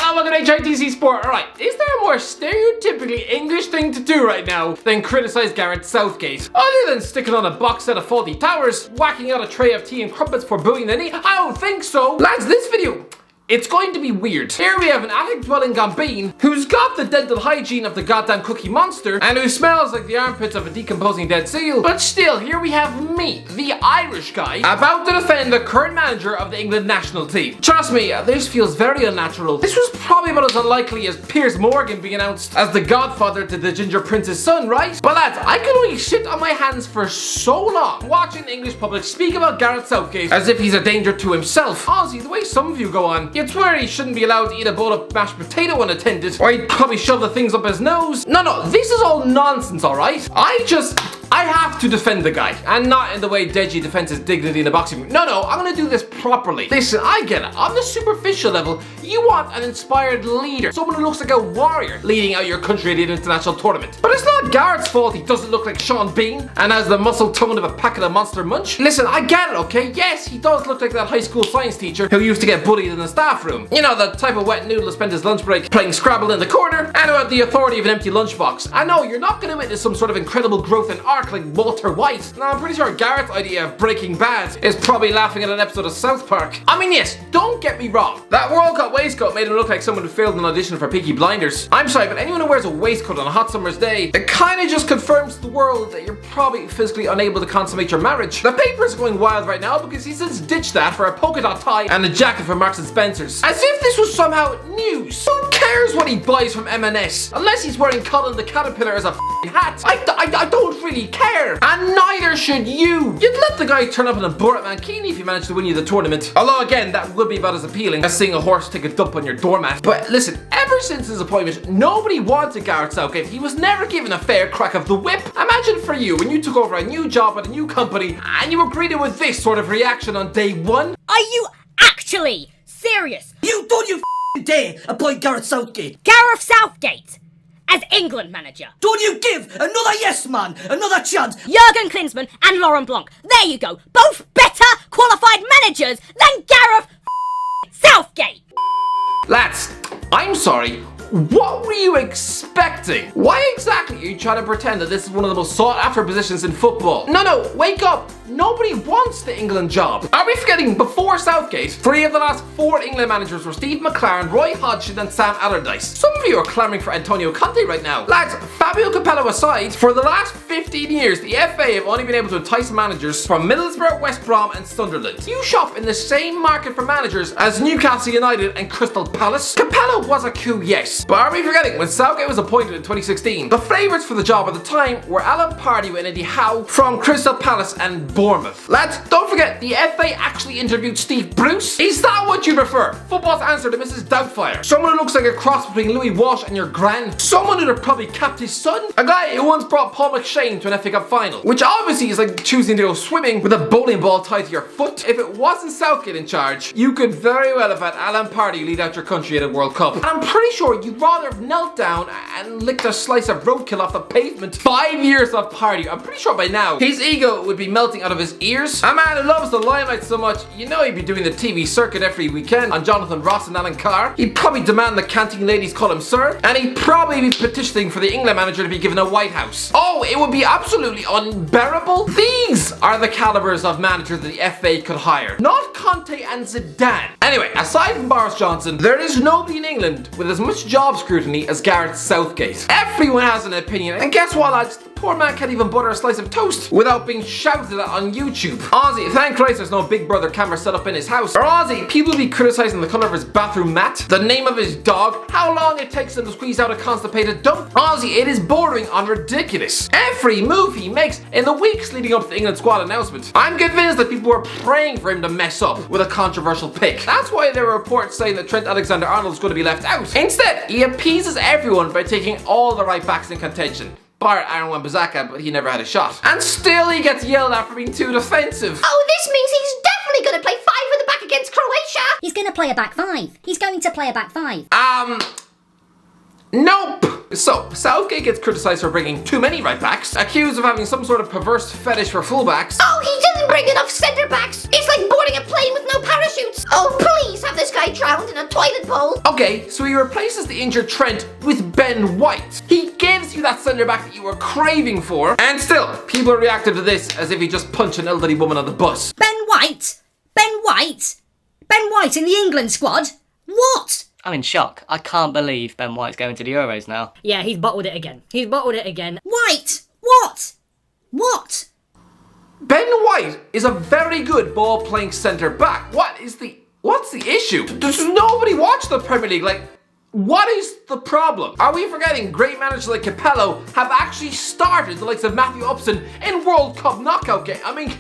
Hello, welcome to HITC Sport. Alright, is there a more stereotypically English thing to do right now than criticize Gareth Southgate? Other than sticking on a box set of faulty towers, whacking out a tray of tea and crumpets for booing the knee? I don't think so. Lads, this video, it's going to be weird. Here we have an attic-dwelling Gambine who's got the dental hygiene of the goddamn Cookie Monster and who smells like the armpits of a decomposing dead seal. But still, here we have me, the Irish guy, about to defend the current manager of the England national team. Trust me, this feels very unnatural. This was probably about as unlikely as Piers Morgan being announced as the godfather to the Ginger Prince's son, right? But lads, I can only shit on my hands for so long watching the English public speak about Gareth Southgate as if he's a danger to himself. Honestly, the way some of you go on, you'd swear he shouldn't be allowed to eat a bowl of mashed potato unattended, or he'd probably shove the things up his nose. No, this is all nonsense, alright? I have to defend the guy, and not in the way Deji defends his dignity in a boxing ring. No, I'm gonna do this properly. Listen, I get it. On the superficial level, you want an inspired leader, someone who looks like a warrior leading out your country at an international tournament. But it's not Gareth's fault he doesn't look like Sean Bean and has the muscle tone of a packet of Monster Munch. Listen, I get it, okay? Yes, he does look like that high school science teacher who used to get bullied in the staff room. You know, the type of wet noodle who spent his lunch break playing Scrabble in the corner and who had the authority of an empty lunchbox. I know, you're not gonna witness some sort of incredible growth and arc like Walter White. Now, I'm pretty sure Gareth's idea of Breaking Bad is probably laughing at an episode of South Park. I mean, yes, don't get me wrong. That World Cup waistcoat made him look like someone who failed an audition for Peaky Blinders. I'm sorry, but anyone who wears a waistcoat on a hot summer's day, it kinda just confirms to the world that you're probably physically unable to consummate your marriage. The paper's going wild right now because he's since ditched that for a polka dot tie and a jacket from Marks and Spencer's. As if this was somehow news. Who cares what he buys from M&S? Unless he's wearing Colin the Caterpillar as a hat. I don't really care. And neither should you. You'd let the guy turn up in a Borat Mankini if he managed to win you the tournament. Although again, that would be about as appealing as seeing a horse take a dump on your doormat. But listen, ever since his appointment, nobody wanted Gareth Southgate. He was never given a fair crack of the whip. Imagine for you when you took over a new job at a new company and you were greeted with this sort of reaction on day one. Are you actually serious? You don't you dare appoint Gareth Southgate. Gareth Southgate as England manager. Don't you give another yes man another chance. Jurgen Klinsmann and Laurent Blanc. There you go. Both better qualified managers than Gareth Southgate. Lads, I'm sorry. What were you expecting? Why exactly are you trying to pretend that this is one of the most sought after positions in football? No, wake up. Nobody wants the England job. Are we forgetting before Southgate, 3 of the last 4 England managers were Steve McLaren, Roy Hodgson and Sam Allardyce. Some of you are clamoring for Antonio Conte right now. Lads, Fabio Capello aside, for the last 15 years, the FA have only been able to entice managers from Middlesbrough, West Brom and Sunderland. You shop in the same market for managers as Newcastle United and Crystal Palace. Capello was a coup, yes. But are we forgetting, when Southgate was appointed in 2016, the favourites for the job at the time were Alan Pardew and Eddie Howe from Crystal Palace and Bournemouth. Lads, don't forget, the FA actually interviewed Steve Bruce. Is that what you prefer? Football's answer to Mrs. Doubtfire. Someone who looks like a cross between Louis Walsh and your gran. Someone who'd have probably capped his son. A guy who once brought Paul McShane to an FA Cup final. Which obviously is like choosing to go swimming with a bowling ball tied to your foot. If it wasn't Southgate in charge, you could very well have had Alan Pardew lead out your country at a World Cup. And I'm pretty sure you'd rather have knelt down and licked a slice of roadkill off the pavement. 5 years of Pardew. I'm pretty sure by now, his ego would be melting out of his ears. A man who loves the limelight so much, you know he'd be doing the TV circuit every weekend on Jonathan Ross and Alan Carr. He'd probably demand the canteen ladies call him sir, and he'd probably be petitioning for the England manager to be given a White House. Oh, it would be absolutely unbearable. These are the calibers of managers that the FA could hire. Not Conte and Zidane. Anyway, aside from Boris Johnson, there is nobody in England with as much job scrutiny as Gareth Southgate. Everyone has an opinion, and guess what, lads? The poor man can't even butter a slice of toast without being shouted at on YouTube. Ozzy, thank Christ there's no Big Brother camera set up in his house. Or Ozzy, people be criticizing the colour of his bathroom mat, the name of his dog, how long it takes him to squeeze out a constipated dump. Ozzy, it is bordering on ridiculous. Every move he makes in the weeks leading up to the England squad announcement, I'm convinced that people were praying for him to mess up with a controversial pick. That's why there were reports saying that Trent Alexander-Arnold is going to be left out. Instead, he appeases everyone by taking all the right backs in contention. Bar Aaron Wan-Bissaka, but he never had a shot. And still he gets yelled at for being too defensive. Oh, this means he's definitely going to play 5 at the back against Croatia. He's going to play a back 5. He's going to play a back 5. Nope! So, Southgate gets criticised for bringing too many right backs, accused of having some sort of perverse fetish for fullbacks. Oh, he didn't bring enough centre backs. It's like boarding a plane with no parachutes. Oh, please have this guy drowned in a toilet bowl. Okay, so he replaces the injured Trent with Ben White. He gives you that centre back that you were craving for, and still, people reacted to this as if he just punched an elderly woman on the bus. Ben White? Ben White? Ben White in the England squad? What? I'm in shock. I can't believe Ben White's going to the Euros now. Yeah, he's bottled it again. White! What? What? Ben White is a very good ball-playing centre-back. What's the issue? Does nobody watch the Premier League? Like, what is the problem? Are we forgetting great managers like Capello have actually started the likes of Matthew Upson in World Cup knockout game? I mean,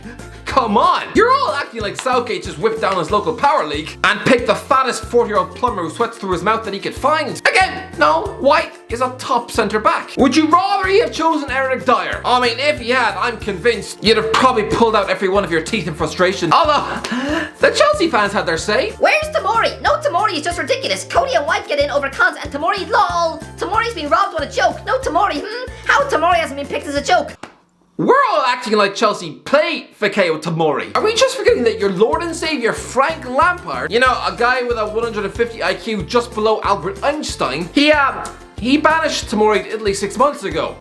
come on. You're all acting like Southgate just whipped down his local power league and picked the fattest 40-year-old plumber who sweats through his mouth that he could find. Again, no, White is a top centre-back. Would you rather he have chosen Eric Dyer? I mean, if he had, I'm convinced you'd have probably pulled out every one of your teeth in frustration. Although, the Chelsea fans had their say. Where's Tomori? No, Tomori is just ridiculous. Cody and White get in over cons and Tomori, lol. Tomori's been robbed with a joke. No Tomori, How Tomori hasn't been picked as a joke? We're all acting like Chelsea play Fikayo Tomori. Are we just forgetting that your Lord and Savior Frank Lampard, you know, a guy with a 150 IQ just below Albert Einstein, he banished Tomori to Italy 6 months ago.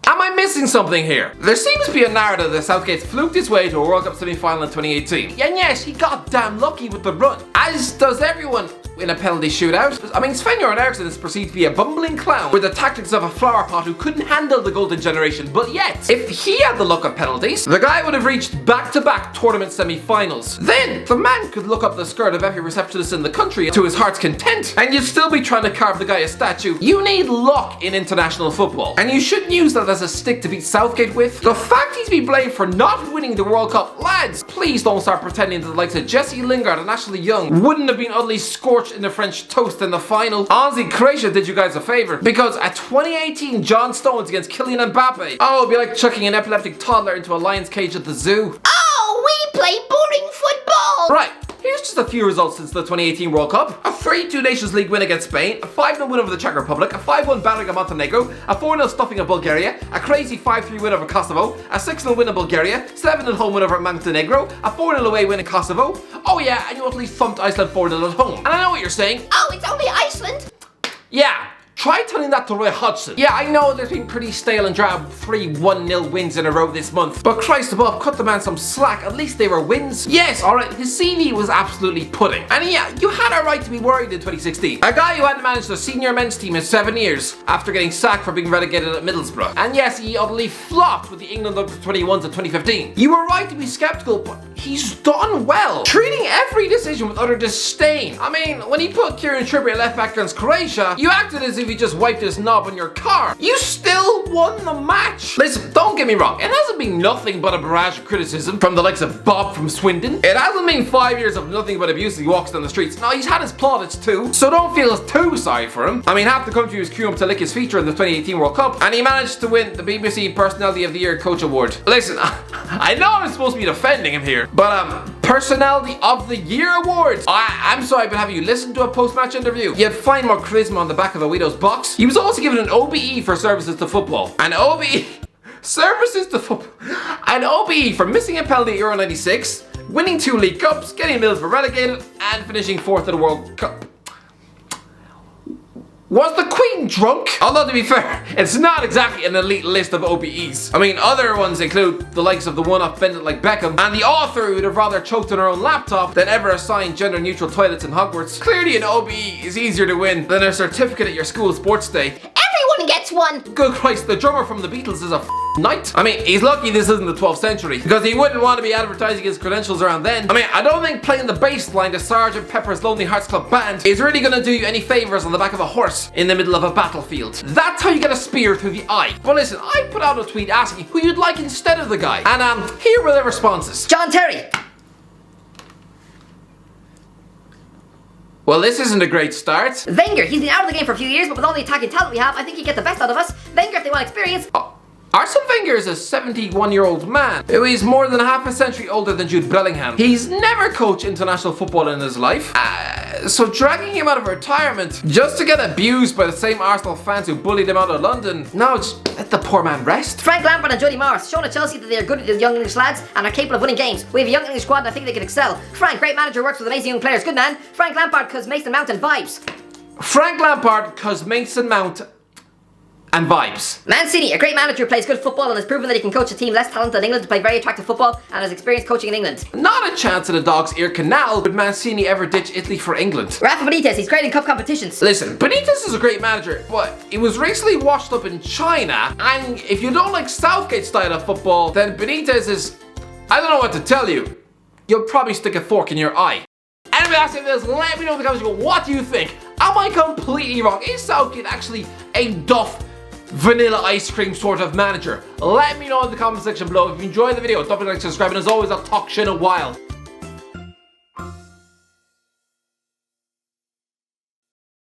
Am I missing something here? There seems to be a narrative that Southgate fluked his way to a World Cup semi-final in 2018. And yes, he got damn lucky with the run, as does everyone in a penalty shootout. I mean, Sven-Göran Eriksson is perceived to be a bumbling clown with the tactics of a flower pot who couldn't handle the golden generation, but yet, if he had the luck of penalties, the guy would have reached back-to-back tournament semi-finals. Then, the man could look up the skirt of every receptionist in the country to his heart's content, and you'd still be trying to carve the guy a statue. You need luck in international football, and you shouldn't use that as a stick to beat Southgate with. The fact he's been blamed for not winning the World Cup, lads, please don't start pretending that the likes of Jesse Lingard and Ashley Young wouldn't have been utterly scorched in the French toast in the final. Honestly, Croatia did you guys a favour, because at 2018 John Stones against Kylian Mbappe, oh, it'd be like chucking an epileptic toddler into a lion's cage at the zoo. Oh, we play boring football. Right. Here's just a few results since the 2018 World Cup. A 3-2 Nations League win against Spain, a 5-0 win over the Czech Republic, a 5-1 battering of Montenegro, a 4-0 stuffing of Bulgaria, a crazy 5-3 win over Kosovo, a 6-0 win in Bulgaria, 7-0 home win over Montenegro, a 4-0 away win in Kosovo. Oh yeah, and you utterly thumped Iceland 4-0 at home. And I know what you're saying. Oh, it's only Iceland. Yeah. Try telling that to Roy Hodgson. Yeah, I know there's been pretty stale and drab 3 1-0 wins in a row this month, but Christ above, cut the man some slack, at least they were wins. Yes, alright, his CV was absolutely pudding. And yeah, you had a right to be worried in 2016. A guy who hadn't managed the senior men's team in 7 years after getting sacked for being relegated at Middlesbrough. And yes, he utterly flopped with the England under-21s in 2015. You were right to be skeptical, but he's done well, treating every decision with utter disdain. I mean, when he put Kieran Trippier at left back against Croatia, you acted as if he just wiped his knob on your car. You still won the match. Listen, don't get me wrong, it hasn't been nothing but a barrage of criticism from the likes of Bob from Swindon. It hasn't been 5 years of nothing but abuse as he walks down the streets. No, he's had his plaudits too, so don't feel too sorry for him. I mean, half the country was queuing up to lick his feature in the 2018 World Cup, and he managed to win the BBC Personality of the Year Coach Award. Listen, I know I'm supposed to be defending him here, but Personality of the Year Awards. I'm sorry, but have you listened to a post-match interview? You'd find more charisma on the back of a widow's box. He was also given an OBE for services to football. An OBE services to football. An OBE for missing a penalty at Euro 96, winning 2 League Cups, getting Middlesbrough relegated, and finishing 4th at the World Cup. Was the Queen drunk? Although to be fair, it's not exactly an elite list of OBEs. I mean, other ones include the likes of the one-off Bendit like Beckham, and the author who would have rather choked on her own laptop than ever assigned gender-neutral toilets in Hogwarts. Clearly an OBE is easier to win than a certificate at your school sports day. Everyone gets one. Good Christ, the drummer from the Beatles is a knight. I mean, he's lucky this isn't the 12th century, because he wouldn't want to be advertising his credentials around then. I mean, I don't think playing the bass line to Sgt. Pepper's Lonely Hearts Club Band is really gonna do you any favors on the back of a horse in the middle of a battlefield. That's how you get a spear through the eye. But listen, I put out a tweet asking who you'd like instead of the guy, and here were their responses. John Terry. Well, this isn't a great start. Wenger, he's been out of the game for a few years, but with all the attacking talent we have, I think he'd get the best out of us. Wenger, if they want experience. Arsene Wenger is a 71-year-old man who is more than half a century older than Jude Bellingham. He's never coached international football in his life, so dragging him out of retirement just to get abused by the same Arsenal fans who bullied him out of London, no, just let the poor man rest. Frank Lampard and Jody Morris, shown at Chelsea that they are good at the young English lads and are capable of winning games. We have a young English squad and I think they can excel. Frank, great manager, works with amazing young players. Good man. Frank Lampard, cause Mason Mount and vibes. Frank Lampard, cause Mason Mount and vibes. Mancini, a great manager who plays good football and has proven that he can coach a team less talented than England to play very attractive football and has experience coaching in England. Not a chance in a dog's ear canal would Mancini ever ditch Italy for England. Rafa Benitez, he's great in cup competitions. Listen, Benitez is a great manager, but he was recently washed up in China, and if you don't like Southgate's style of football, then Benitez is, I don't know what to tell you. You'll probably stick a fork in your eye. Anyway, that's it. Let me know in the comments below, what do you think? Am I completely wrong? Is Southgate actually a duff vanilla ice cream sort of manager? Let me know in the comment section below. If you enjoyed the video, don't forget to like, subscribe, and as always, I'll talk shit in a while.